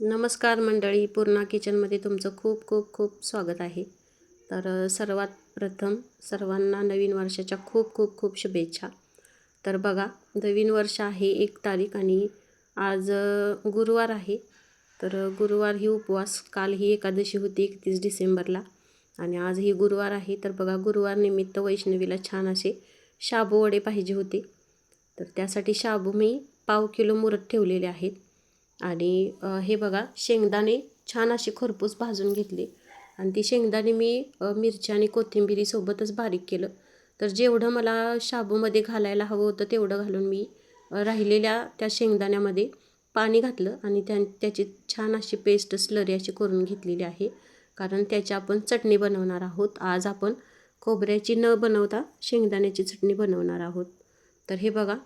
नमस्कार मंडळी, पूर्णा किचनमध्ये तुमचं खूप खूप खूप स्वागत आहे. तर सर्वात प्रथम सर्वांना नवीन वर्षाच्या खूप खूप खूप शुभेच्छा. तर बघा, नवीन वर्ष आहे 1 तारीख आणि आज गुरुवार आहे. तर गुरुवार ही उपवास, काल ही एकादशी होती 31 डिसेंबरला आणि आज ही गुरुवार आहे. तर बघा, गुरुवार निमित्त वैष्णवीला छान असे शाबू वडे पाहिजे होते. तर त्यासाठी शाबू मी पाव किलो मुरत ठेवलेले आहेत. आणि हे बघा, शेंगदाणे छान असे खरपूस भाजून घेतले आणि ती शेंगदाणे मी मिरची आणि कोथिंबिरीसोबतच बारीक केलं. तर जेवढं मला शाबूमध्ये घालायला हवं होतं तेवढं घालून मी राहिलेल्या त्या शेंगदाण्यामध्ये पाणी घातलं आणि त्याची छान अशी पेस्ट स्लरी अशी करून घेतलेली आहे. कारण त्याची आपण चटणी बनवणार आहोत. आज आपण खोबऱ्याची न बनवता शेंगदाण्याची चटणी बनवणार आहोत. तर हे बघा,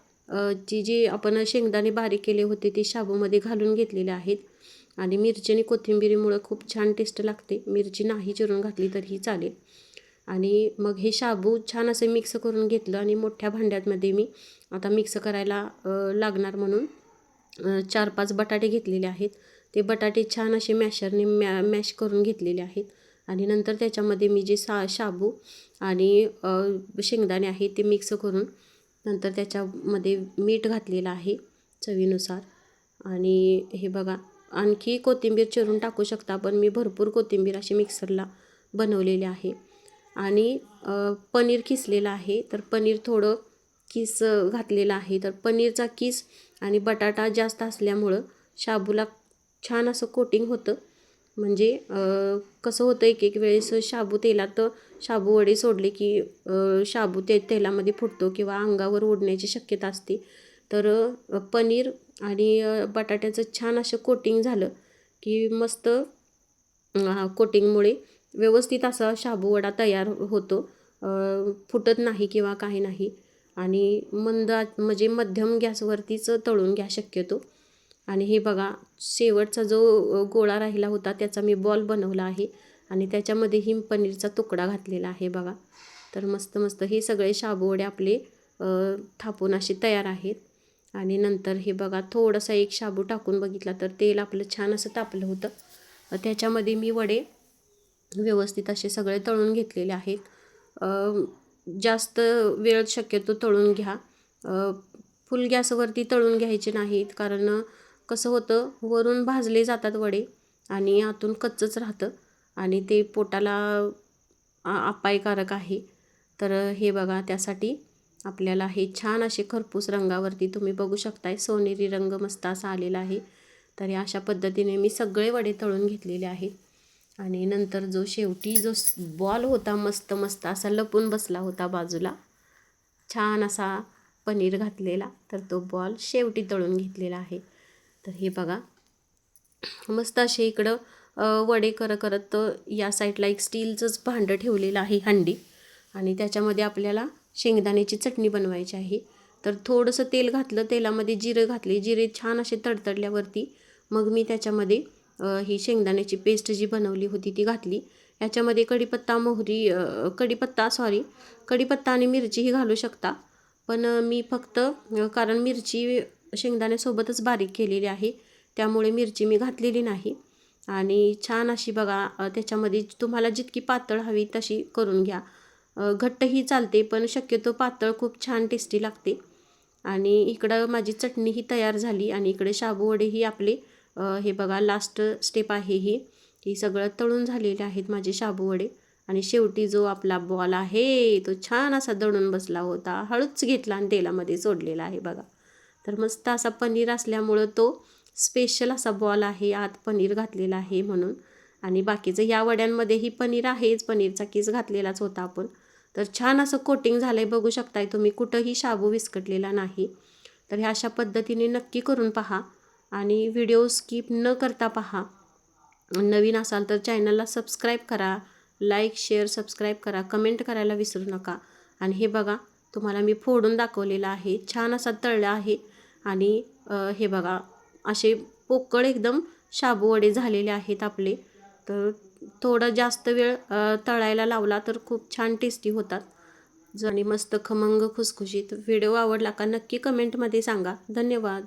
जी आपण शेंगदाणे बारीक केले होते ते शाबूमध्ये घालून घेतलेले आहेत आणि मिरची आणि कोथिंबिरीमुळं खूप छान टेस्ट लागते. मिरची नाही चिरून घातली तरीही चालेल. आणि मग हे शाबू छान असं मिक्स करून घेतलं आणि मोठ्या भांड्यामध्ये मी आता मिक्स करायला लागणार म्हणून 4-5 बटाटे घेतलेले आहेत. ते बटाटे छान असे मॅशरने मॅश करून घेतलेले आहेत आणि नंतर त्याच्यामध्ये मी जे शाबू आणि शेंगदाणे आहे ते मिक्स करून नंतर त्याच्यामध्ये मीठ घातलेलं आहे चवीनुसार. आणि हे बघा, आणखी कोथिंबीर चिरून टाकू शकता, पण मी भरपूर कोथिंबीर अशी मिक्सरला बनवलेली आहे. आणि पनीर किसलेलं आहे. तर पनीर थोडं किस घातलेलं आहे. तर पनीरचा किस आणि बटाटा जास्त असल्यामुळं शाबूला छान असं कोटिंग होतं. म्हणजे कसं होतं, एक एक वेळेस शाबू तेलात शाबू वडे सोडले की शाबू तेलामध्ये फुटतो किंवा अंगावर उडण्याची शक्यता असते. तर पनीर आणि बटाट्याचं छान असं कोटिंग झालं की मस्त कोटिंगमुळे व्यवस्थित असा शाबू वडा तयार होतो. फुटत नाही किंवा काही नाही. आणि म्हणजे मध्यम गॅसवरतीच तळून घ्या शक्यतो. आणि हे बघा, शेवटचा जो गोळा राहिला होता त्याचा मी बॉल बनवला आहे आणि त्याच्यामध्येही पनीरचा तुकडा घातलेला आहे बघा. तर मस्त मस्त हे सगळे शाबू वडे आपले थापून असे तयार आहेत. आणि नंतर हे बघा, थोडासा एक शाबू टाकून बघितला तर तेल आपलं छान असं तापलं होतं. त्याच्यामध्ये मी वडे व्यवस्थित असे सगळे तळून घेतलेले आहेत. जास्त वेळ शक्यतो तळून घ्या. फुल गॅसवरती तळून घ्यायचे नाहीत, कारण कसं होतं, वरून भाजले जातात वडे आणि आतून कच्चंच राहतं आणि ते पोटाला अपायकारक आहे. तर हे बघा, त्यासाठी आपल्याला हे छान असे खरपूस रंगावरती तुम्ही बघू शकताय, सोनेरी रंग मस्त असा आलेला आहे. तर अशा पद्धतीने मी सगळे वडे तळून घेतलेले आहेत. आणि नंतर शेवटी जो बॉल होता मस्त मस्त असा लपून बसला होता बाजूला, छान असा पनीर घातलेला, तर तो बॉल शेवटी तळून घेतलेला आहे. तर हे बघा, मस्त असे इकडं वडे करत या साईडला एक स्टीलचंच भांडं ठेवलेलं आहे, हंडी. आणि त्याच्यामध्ये आपल्याला शेंगदाण्याची चटणी बनवायची आहे. तर थोडंसं तेल घातलं, तेलामध्ये जिरे घातले. जिरे छान असे तडतडल्यावरती मग मी त्याच्यामध्ये ही शेंगदाण्याची पेस्ट जी बनवली होती ती घातली. याच्यामध्ये कढीपत्ता आणि मिरचीही घालू शकता. पण मी फक्त कारण मिरची शेंगदाण्यासोबतच बारीक केलेली आहे त्यामुळे मिरची मी घातलेली नाही. आणि छान अशी बघा, त्याच्यामध्ये तुम्हाला जितकी पातळ हवी तशी करून घ्या. घट्टही चालते, पण शक्यतो पातळ खूप छान टेस्टी लागते. आणि इकडं माझी चटणीही तयार झाली आणि इकडे शाबू वडेही आपले हे बघा, लास्ट स्टेप आहे ही सगळं तळून झालेले आहेत माझे शाबू वडे. आणि शेवटी जो आपला बॉल आहे तो छान असा दडून बसला होता, हळूच घेतला आणि तेलामध्ये सोडलेला आहे बघा. तर मस्त असा पनीर असल्यामुळं तो स्पेशल असा बॉल आहे, आत पनीर घातलेला आहे म्हणून. आणि बाकीचं या वड्यांमध्येही पनीर आहेच, पनीरचा किस घातलेलाच होता आपण. तर छान असं कोटिंग झालं आहे, बघू शकताय तुम्ही, कुठंही शाबू विस्कटलेला नाही. तर ह्या अशा पद्धतीने नक्की करून पहा आणि व्हिडिओ स्किप न करता पहा. नवीन असाल तर चॅनलला सबस्क्राईब करा, लाईक शेअर सबस्क्राईब करा, कमेंट करायला विसरू नका. आणि हे बघा, तुम्हाला मी फोडून दाखवलेलं आहे, छान असा तळला आहे. आणि हे बघा, असे पोकळ एकदम शाबू वडे झालेले आहेत आपले. तर थोडा जास्त वेळ तळायला लावला तर खूप छान टेस्टी होतात आणि मस्त खमंग खुसखुशीत. व्हिडिओ आवडला का नक्की कमेंटमध्ये सांगा. धन्यवाद.